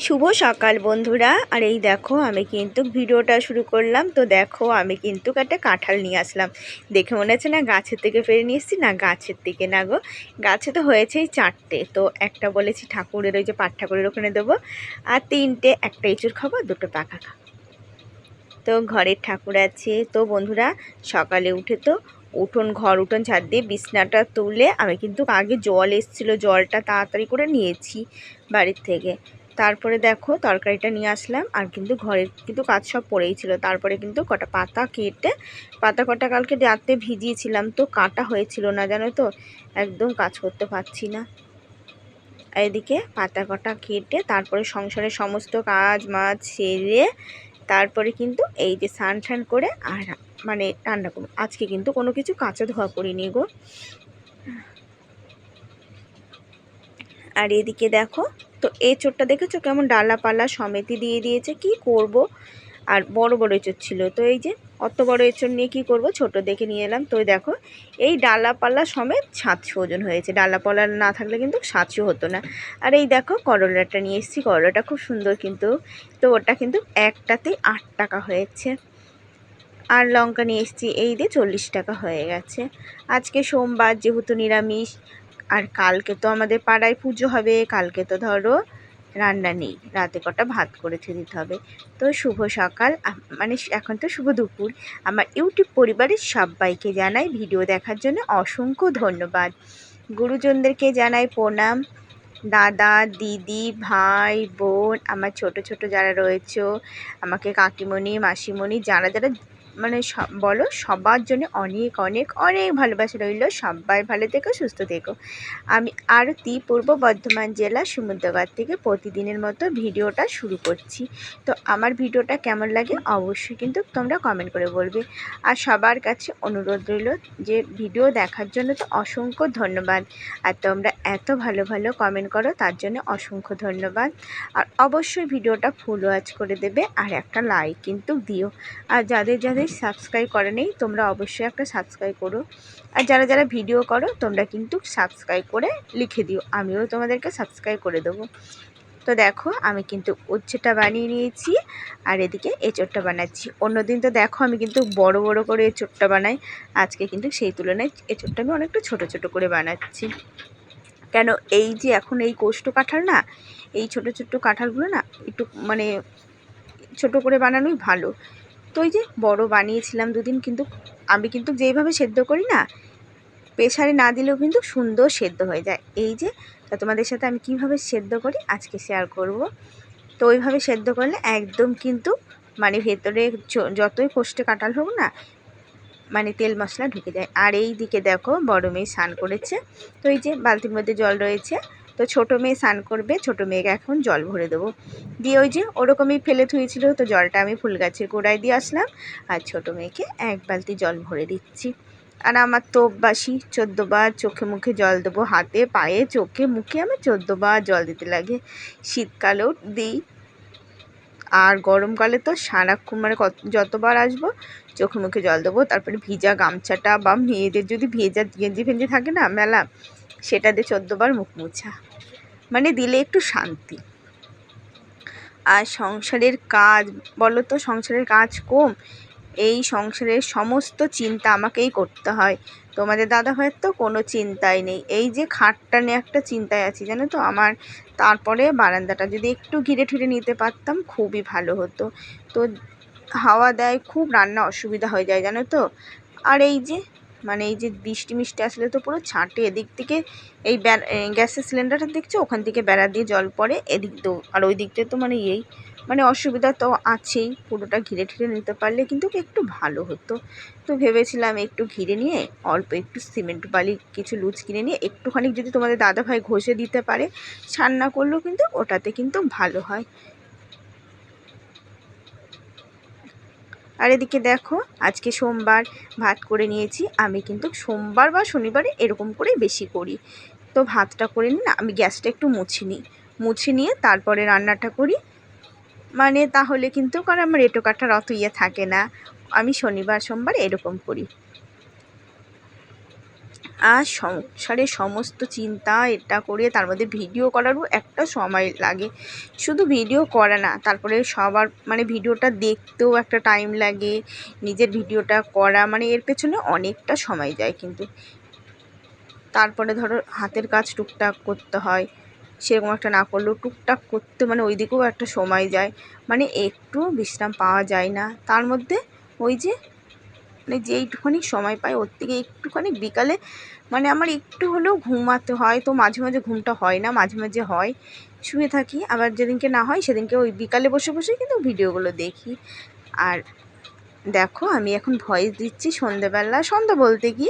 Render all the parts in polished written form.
শুভ সকাল বন্ধুরা। আর এই দেখো আমি কিন্তু ভিডিওটা শুরু করলাম। তো দেখো আমি কিন্তু একটা কাঁঠাল নিয়ে আসলাম। দেখে মনে হচ্ছে না গাছের থেকে পেরে নিয়ে এসেছি, না গাছের থেকে না গো, গাছে তো হয়েছেই 4টে। তো একটা বলেছি ঠাকুরের ওই যে পাট ঠাকুরের ওখানে দেবো, আর 3টে, একটা এঁচুর খাবো, 2টো পাকা খাবো। তো ঘরের ঠাকুর আছে। তো বন্ধুরা সকালে উঠে তো উঠোন ঝাড় দিয়ে বিছনাটা তুলে আমি কিন্তু আগে জল এসেছিলো, জলটা তাড়াতাড়ি করে নিয়েছি বাড়ির থেকে। তারপরে দেখো তরকারিটা নিয়ে আসলাম, আর কিন্তু ঘরের কিন্তু কাজ সব পড়েই ছিল। তারপরে কিন্তু কটা পাতা কেটে, পাতা কটা কালকে রাতে ভিজিয়েছিলাম, তো কাটা হয়েছিল না জানো তো, একদম কাজ করতে পারছি না। এদিকে পাতা কটা কেটে তারপরে সংসারের সমস্ত কাজ মাছ সেরে তারপরে কিন্তু এই যে স্নান টান করে আর মানে রান্না করবো। আজকে কিন্তু কোনো কিছু কাঁচা ধোয়া করিনি গো। আর এদিকে দেখো তো এঁচোড়টা দেখেছো কেমন ডালাপালা সমেতি দিয়ে দিয়েছে, কি করব। আর বড় বড় এঁচোড় ছিল, তো এই যে অত বড় এঁচোড় নিয়ে কি করব, ছোট দেখে নিয়ে এলাম। তো দেখো এই ডালাপালা সমেত 700 ওজন হয়েছে, ডালাপালা না থাকলে কিন্তু 700 হতো না। আর এই দেখো করলাটা নিয়ে এসেছি, করলাটা খুব সুন্দর কিন্তু, তো ওটা কিন্তু একটাতেই 8 টাকা হয়েছে। আর লঙ্কা নিয়ে এসেছি, এই দিয়ে 40 টাকা হয়ে গেছে। আজকে সোমবার যেহেতু নিরামিষ, আর কালকে তো আমাদের পাড়ায় পুজো হবে, কালকে তো ধরো রান্না নেই, রাতে কটা ভাত করে দিতে হবে। তো শুভ সকাল, মানে এখন তো শুভ দুপুর। আমার ইউটিউব পরিবারের সবাইকে জানাই ভিডিও দেখার জন্য অসংখ্য ধন্যবাদ। গুরুজনদেরকে জানাই প্রণাম। দাদা দিদি ভাই বোন, আমার ছোট ছোট যারা রয়েছে, আমাকে কাকিমণি মাসিমণি যারা যারা মানে বলো, সবার জন্য অনেক অনেক অনেক ভালোবাসা রইল। সবাই ভালো থেকো, সুস্থ থেকো। আমি আরতি, পূর্ব বর্ধমান জেলা সমুদ্রগড় থেকে প্রতিদিনের মতো ভিডিওটা শুরু করছি। তো আমার ভিডিওটা কেমন লাগে অবশ্যই কিন্তু তোমরা কমেন্ট করে বলবে। আর সবার কাছে অনুরোধ রইল যে ভিডিও দেখার জন্য তো অসংখ্য ধন্যবাদ। আর তোমরা এত ভালো ভালো কমেন্ট করো, তার জন্য অসংখ্য ধন্যবাদ। আর অবশ্যই ভিডিওটা ফুল ওয়াচ করে দেবে, আর একটা লাইক কিন্তু দিও। আর যাদের যাদের সাবস্ক্রাইব করে নেই, তোমরা অবশ্যই একটা সাবস্ক্রাইব করো। আর যারা যারা ভিডিও করো তোমরা কিন্তু সাবস্ক্রাইব করে লিখে দিও, আমিও তোমাদেরকে সাবস্ক্রাইব করে দেবো। তো দেখো আমি কিন্তু উচ্ছেটা বানিয়ে নিয়েছি, আর এদিকে এঁচোড়টা বানাচ্ছি। অন্যদিন তো দেখো আমি কিন্তু বড় বড় করে এঁচোড়টা বানাই, আজকে কিন্তু সেই তুলনায় এঁচোড়টা আমি অনেকটা ছোট ছোট করে বানাচ্ছি। কেন, এই যে এখন এই কোষ্ঠ কাঁঠাল না, এই ছোট ছোট কাঁঠালগুলো না একটু মানে ছোট করে বানানোই ভালো। তো এই যে বড় বানিয়েছিলাম দুদিন, কিন্তু আমি কিন্তু যেইভাবে সেদ্ধ করি না, প্রেসারে না দিলেও কিন্তু সুন্দর সেদ্ধ হয়ে যায়। এই যে তা তোমাদের সাথে আমি কিভাবে সেদ্ধ করি আজকে শেয়ার করব। তো ওইভাবে সেদ্ধ করলে একদম কিন্তু মানে ভেতরে যতই কোষ্ঠে কাঁঠাল হোক না, মানে তেল মশলা ঢুকে যায়। আর এই দিকে দেখো বড় মেয়ে স্নান করেছে, তো এই যে বালতির মধ্যে জল রয়েছে। তো ছোটো মেয়ে স্নান করবে, ছোটো মেয়েকে এখন জল ভরে দেবো। দিয়ে ওই যে ওরকমই ফেলে থুয়েছিল, তো জলটা আমি ফুল গাছের গোড়ায় দিয়ে আসলাম, আর ছোটো মেয়েকে 1 বালতি জল ভরে দিচ্ছি। আর আমার তো অভ্যাসই 14 বার চোখে মুখে জল দেবো, হাতে পায়ে চোখে মুখে আমার 14 বার জল দিতে লাগে। শীতকালেও দিই, আর গরমকালে তো সারাক্ষণ মানে যতবার আসবো চোখে মুখে জল দেবো। তারপরে ভিজা গামছাটা বা মেয়েদের যদি ভেজা গেঞ্জি ফেঞ্জি থাকে না মেলা, সেটা দিয়ে 14 বার মুখ মুছা, মানে দিলে একটু শান্তি। আর সংসারের কাজ বলো তো, সংসারের কাজ কম, এই সংসারের সমস্ত চিন্তা আমাকেই করতে হয়। তোমাদের দাদা ভাইয়ের তো কোনো চিন্তাই নেই, এই যে খাটটা নিয়ে একটা চিন্তায় আছি জানো তো আমার। তারপরে বারান্দাটা যদি একটু ঘিরে ঠিরে নিতে পারতাম খুবই ভালো হতো। তো হাওয়া দেয় খুব, রান্না অসুবিধা হয়ে যায় জানো তো। আর এই যে মানে এই যে বৃষ্টি মিষ্টি আসলে তো পুরো ছাঁটে, এদিক থেকে এই গ্যাসের সিলিন্ডারটা দেখছো ওখান থেকে বেড়া দিয়ে জল পড়ে এদিক তো, আর ওই দিকটা তো মানে মানে অসুবিধা তো আছেই। পুরোটা ঘিরে ঠিরে নিতে পারলে কিন্তু একটু ভালো হতো। তো ভেবেছিলাম একটু ঘিরে নিয়ে অল্প একটু সিমেন্ট বালি কিছু লুজ কিনে নিয়ে একটুখানি যদি তোমাদের দাদাভাই ঘষে দিতে পারে, ছান্না করলেও কিন্তু ওটাতে কিন্তু ভালো হয়। আর এদিকে দেখো আজকে সোমবার, ভাত করে নিয়েছি। আমি কিন্তু সোমবার বা শনিবারে এরকম করে বেশি করি। তো ভাতটা করে নিই না, আমি গ্যাসটা একটু মুছে নিয়ে তারপরে রান্নাটা করি, মানে তাহলে কিন্তু কারণ আমার এঁটো কাটার অত থাকে না। আমি শনিবার সোমবার এরকম করি। আর সংসারে সমস্ত চিন্তা এটা করে তার মধ্যে ভিডিও করারও একটা সময় লাগে। শুধু ভিডিও করা না, তারপরে সবার মানে ভিডিওটা দেখতেও একটা টাইম লাগে, নিজের ভিডিওটা করা মানে এর পেছনে অনেকটা সময় যায় কিন্তু। তারপরে ধরো হাতের কাজ টুকটাক করতে হয়, সেরকম একটা না করলেও টুকটাক করতে মানে ওই দিকেও একটা সময় যায়, মানে একটু বিশ্রাম পাওয়া যায় না। তার মধ্যে ওই যে মানে যেইটুখানি সময় পাই ওর থেকে একটুখানি বিকালে মানে আমার একটু হলেও ঘুমাতে হয়। তো মাঝে মাঝে ঘুমটা হয় না, মাঝে মাঝে হয়, শুয়ে থাকি। আবার যেদিনকে না হয় সেদিনকে ওই বিকালে বসে বসে কিন্তু ভিডিওগুলো দেখি। আর দেখো আমি এখন ভয়েস দিচ্ছি সন্ধেবেলা, সন্ধ্যা বলতে কি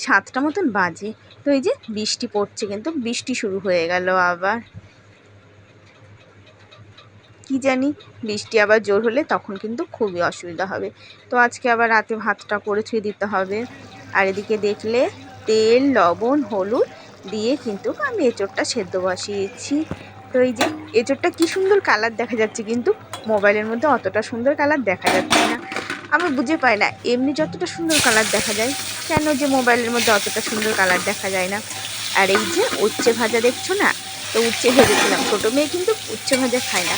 7টা মতন বাজে। তো এই যে বৃষ্টি পড়ছে, কিন্তু বৃষ্টি শুরু হয়ে গেল আবার। কি জানি বৃষ্টি আবার জোর হলে তখন কিন্তু খুবই অসুবিধা হবে। তো আজকে আবার রাতে ভাতটা করে ছুঁয়ে দিতে হবে। আর এদিকে দেখলে তেল লবণ হলুদ দিয়ে কিন্তু আমি এঁচোড়টা সেদ্ধ বসিয়েছি। তো এই যে এঁচোড়টা কি সুন্দর কালার দেখা যাচ্ছে, কিন্তু মোবাইলের মধ্যে অতটা সুন্দর কালার দেখা যাচ্ছে না। আমি বুঝে পাই না এমনি যতটা সুন্দর কালার দেখা যায়, কেন যে মোবাইলের মধ্যে অতটা সুন্দর কালার দেখা যায় না। আর এই যে উচ্ছে ভাজা দেখছো না, তো উচ্ছে ভেজেছিলাম। ছোটো মেয়ে কিন্তু উচ্ছে ভাজা খায় না,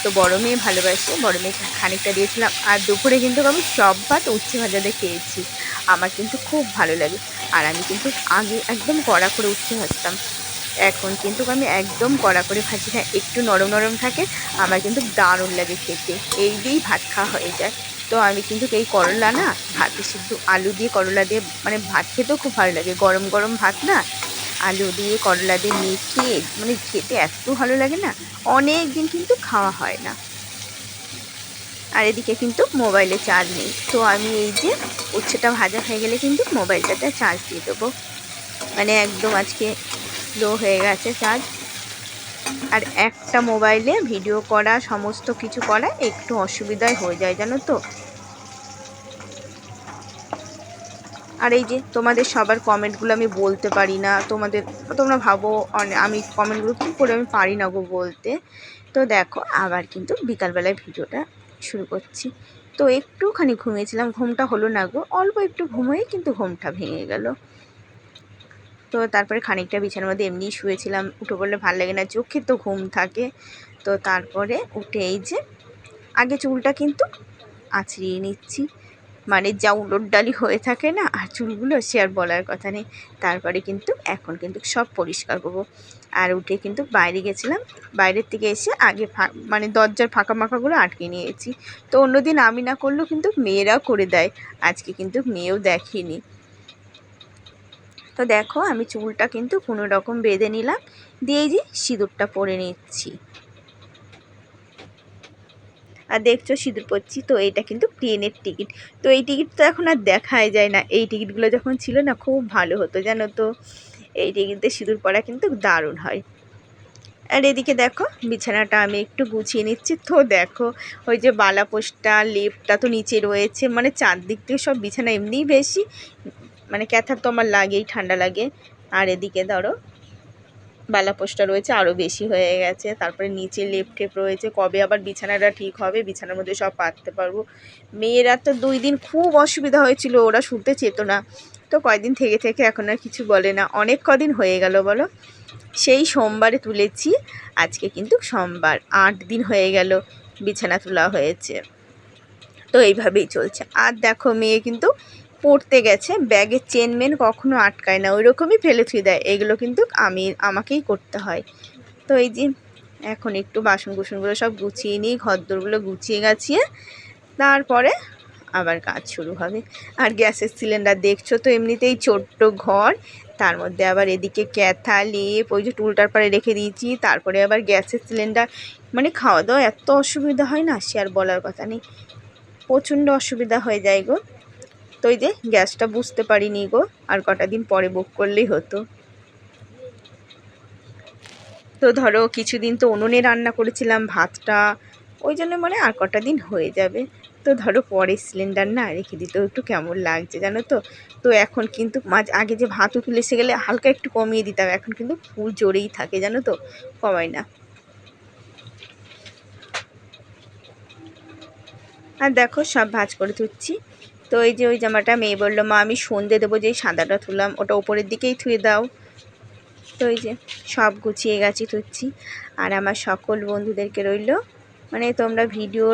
তো বড় মেয়ে ভালোবাসে, বড় মেয়েকে খানিকটা দিয়েছিলাম। আর দুপুরে কিন্তু আমি সব ভাত উচ্ছে ভাজা দিয়ে খেয়েছি, আমার কিন্তু খুব ভালো লাগে। আর আমি কিন্তু আগে একদম কড়া করে উচ্ছে ভাজতাম, এখন কিন্তু আমি একদম কড়া করে ভাজি না, একটু নরম নরম থাকে, আমার কিন্তু দারুণ লাগে খেতে, এই দিয়েই ভাত খাওয়া হয়ে যায়। তো আমি কিন্তু এই করলা না ভাতে সিদ্ধ আলু দিয়ে করলা দিয়ে মানে ভাত খেতেও খুব ভালো লাগে, গরম গরম ভাত না আলু দিয়ে করলা দিয়ে মেখে মানে খেতে এত ভালো লাগে না, অনেক দিন কিন্তু খাওয়া হয় না। আর এদিকে কিন্তু মোবাইলে চার্জ নেই, তো আমি এই যে উচ্ছেটা ভাজা হয়ে গেলে কিন্তু মোবাইলটাতে চার্জ দিয়ে দেবো, মানে একদম আজকে লো হয়ে গেছে চার্জ। আর একটা মোবাইলে ভিডিও করা সমস্ত কিছু করা একটু অসুবিধাই হয়ে যায় জানো তো। আর এই যে তোমাদের সবার কমেন্টগুলো আমি বলতে পারি না, তোমরা ভাবো আমি কমেন্টগুলো কী করে আমি পারি না গো বলতে। তো দেখো আবার কিন্তু বিকালবেলায় ভিডিওটা শুরু করছি। তো একটুখানি ঘুমিয়েছিলাম, ঘুমটা হলো না গো, অল্প একটু ঘুমিয়ে কিন্তু ঘুমটা ভেঙে গেল। তো তারপরে খানিকটা বিছানার মধ্যে এমনি শুয়েছিলাম, উঠে পড়লে ভালো লাগে না, চোখে তো ঘুম থাকে। তো তারপরে উঠে এই যে আগে চুলটা কিন্তু আঁচড়িয়ে নিচ্ছি, মানে যা উলটডালি হয়ে থাকে না আর চুলগুলো, সে আর বলার কথা নেই। তারপরে কিন্তু এখন কিন্তু সব পরিষ্কার করবো। আর উঠে কিন্তু বাইরে গেছিলাম, বাইরের থেকে এসে আগে মানে দরজার ফাঁকা মাখাগুলো আটকে নিয়েছি। তো অন্যদিন আমি না করলেও কিন্তু মেয়েরাও করে দেয়, আজকে কিন্তু মেয়েও দেখেনি। তো দেখো আমি চুলটা কিন্তু কোনো রকম বেঁধে নিলাম, দিয়ে যে সিঁদুরটা পরে নিচ্ছি। আর দেখছো সিঁদুর পরছি, তো এইটা কিন্তু ট্রেনের টিকিট। তো এই টিকিট তো এখন আর দেখাই যায় না, এই টিকিটগুলো যখন ছিল না খুব ভালো হতো জানো তো, এই টিকিটে সিঁদুর পরা কিন্তু দারুণ হয়। আর এদিকে দেখো বিছানাটা আমি একটু গুছিয়ে নিচ্ছি। তো দেখো ওই যে বালাপোষটা লেপটা তো নিচে রয়েছে, মানে চারদিক থেকে সব বিছানা এমনিই বেশি, মানে ক্যাথার তো আমার লাগেই, ঠান্ডা লাগে। আর এদিকে ধরো বালাপোষটা রয়েছে আরও বেশি হয়ে গেছে, তারপরে নিচে লেপ টেপ রয়েছে, কবে আবার বিছানাটা ঠিক হবে, বিছানার মধ্যে সব পাততে পারবো। মেয়েরা তো 2 দিন খুব অসুবিধা হয়েছিল, ওরা শুতে চেত না, তো কয়দিন থেকে থেকে এখন আর কিছু বলে না। অনেক কদিন হয়ে গেল বলো, সেই সোমবারে তুলেছি, আজকে কিন্তু সোমবার, 8 দিন হয়ে গেল বিছানা তোলা হয়েছে। তো এইভাবেই চলছে। আর দেখো মেয়ে কিন্তু পড়তে গেছে, ব্যাগের চেন মেন কখনো আটকায় না, ওই রকমই ফেলে থুয়ে দেয়, এগুলো কিন্তু আমাকেই করতে হয়। তো এই যে এখন একটু বাসন কুসনগুলো সব গুছিয়ে নিই, ঘরদোরগুলো গুছিয়ে গাছিয়ে তারপরে আবার কাজ শুরু হবে। আর গ্যাসের সিলিন্ডার দেখছো তো, এমনিতেই ছোট্ট ঘর, তার মধ্যে আবার এদিকে ক্যাথা লেপ ওই যে টুলটার পাড়ে রেখে দিয়েছি, তারপরে আবার গ্যাসের সিলিন্ডার, মানে খাওয়া দাওয়া এত অসুবিধা হয় না, সে আর বলার কথা নেই, প্রচণ্ড অসুবিধা হয়ে যায় গো। তো এই যে গ্যাসটা বুঝতে পারিনি গো, আর কটা দিন পরে বুক করলেই হতো। তো ধরো কিছুদিন তো উনুনে রান্না করেছিলাম ভাতটা, ওই জন্য মানে আর কটা দিন হয়ে যাবে। তো ধরো পরে সিলিন্ডার না রেখে দিতেও একটু কেমন লাগছে জানো তো। তো এখন কিন্তু আগে যে ভাত তুলে এসে গেলে হালকা একটু কমিয়ে দিতাম, এখন কিন্তু ফুল জোরেই থাকে জানো তো, কমায় না। আর দেখো সব ভাজ করে তুলছি। তো তো এই যে ওই জামাটা মেয়ে বললো মা আমি সন্ধে দেবো, যেই সাদাটা তুললাম ওটা ওপরের দিকেই থুয়ে দাও। তো এই যে সব গুছিয়ে গেছি তুচ্ছি। আর আমার সকল বন্ধুদেরকে রইল, মানে তোমরা ভিডিও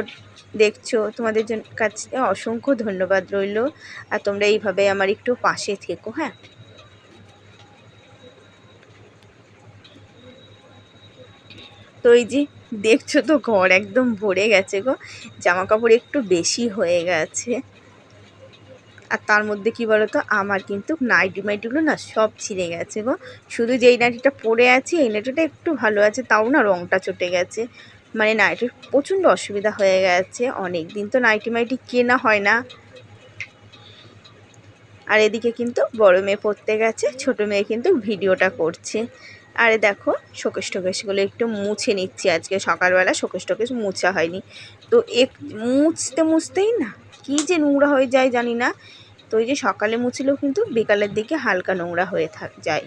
দেখছো, তোমাদের কাছে অসংখ্য ধন্যবাদ রইল। আর তোমরা এইভাবে আমার একটু পাশে থেকো। হ্যাঁ, তো এই যে দেখছো তো ঘর একদম ভরে গেছে গো, জামা কাপড় একটু বেশি হয়ে গেছে। আর তার মধ্যে কি বলতো, আমার কিন্তু নাইটি মাইটিগুলো না সব ছিঁড়ে গেছে গো। শুধু যেই নাইটিটা পরে আছে এই নাইটিটা একটু ভালো আছে, তাও না রঙটা চটে গেছে। মানে নাইটির প্রচণ্ড অসুবিধা হয়ে গেছে, অনেক দিন তো নাইটি মাইটি কেনা হয় না। আর এদিকে কিন্তু বড় মেয়ে পড়তে গেছে, ছোট মেয়ে কিন্তু ভিডিওটা করছে। আরে দেখো শোকেস টোকেসগুলো একটু মুছে নিচ্ছি, আজকে সকালবেলা শোকেস টোকেস মুছা হয়নি। তো মুছতে মুছতেই না কী যে নোংরা হয়ে যায় জানি না। তো ওই যে সকালে মুছলেও কিন্তু বিকালের দিকে হালকা নোংরা হয়ে যায়।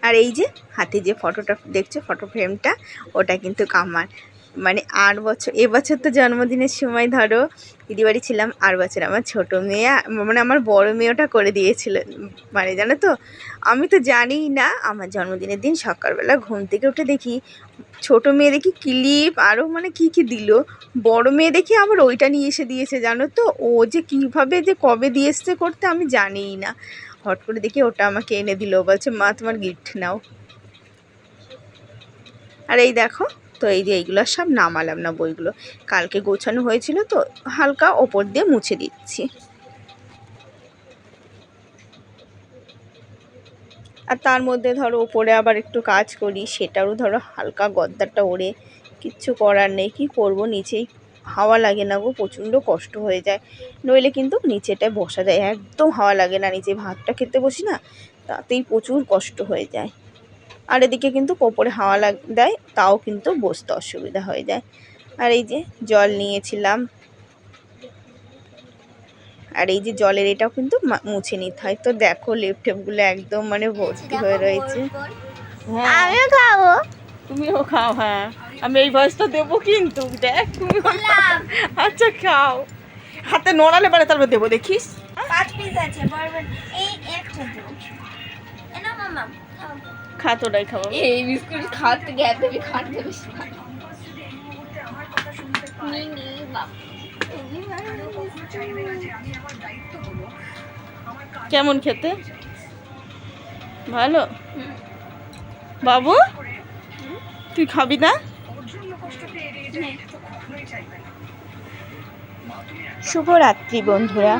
আর এই যে হাতে যে ফটোটা দেখছো, ফটো ফ্রেমটা, ওটা কিন্তু আমার মানে 8 বছর, এবছর তো জন্মদিনের সময় ধরো দিদিবাড়ি ছিলাম, 8 বছর আমার ছোট মেয়ে মানে আমার বড় মেয়েটা করে দিয়েছিল। মানে জানো তো, আমি তো জানিই না, আমার জন্মদিনের দিন সকালবেলা ঘুম থেকে উঠে দেখি ছোট মেয়ে দেখি ক্লিপ আরও মানে কি কি দিল, বড় মেয়ে দেখি আবার ওইটা নিয়ে এসে দিয়েছে। জানো তো ও যে কীভাবে যে কবে দিয়ে এসছে করতে আমি জানিই না, হট করে দেখি ওটা আমাকে এনে দিল, বলছে মা তোমার গিফট নাও। আর এই দেখো, তো এই যে এইগুলো সব নামালাম না, বইগুলো কালকে গোছানো হয়েছিল তো হালকা ওপর দিয়ে মুছে দিচ্ছি। আর তার মধ্যে ধরো ওপরে আবার একটু কাজ করি, সেটারও ধরো হালকা গদ্দারটা ওড়ে, কিচ্ছু করার নেই, কি করব, নিচেই হাওয়া লাগে না গো, প্রচণ্ড কষ্ট হয়ে যায়। নইলে কিন্তু নিচেটায় বসা যায়, একদম হাওয়া লাগে না, নিচে ভাতটা খেতে বসি না তাতেই প্রচুর কষ্ট হয়ে যায়। আর এদিকে কিন্তু ওপরে হাওয়া দেয়, তাও কিন্তু বসতে অসুবিধা হয়ে যায়। আর এই যে জল নিয়েছিলাম, আর এই যে জলের এটাও কিন্তু মুছে নিতে হয়। তো দেখো লেপটেপগুলো একদম মানে ভর্তি হয়ে রয়েছে। হ্যাঁ আমিও খাবো, তুমিও খাও। হ্যাঁ আমি এই বয়সটা দেবো কিন্তু, দেখ তুমি। আচ্ছা খাও, হাতে নড়ালে পারে তারপর দেবো, দেখিস। 5 পিস আছে, এই একটা দাও। এনা মামা খা, তোরাই খাবো। এই বিস্কুট খাওয়াতে গিয়ে তুমি খাওয়াতে বেশি নি বাপ। কেমন খেতে? ভালো বাবু, তুই খাবি না? শুভরাত্রি বন্ধুরা।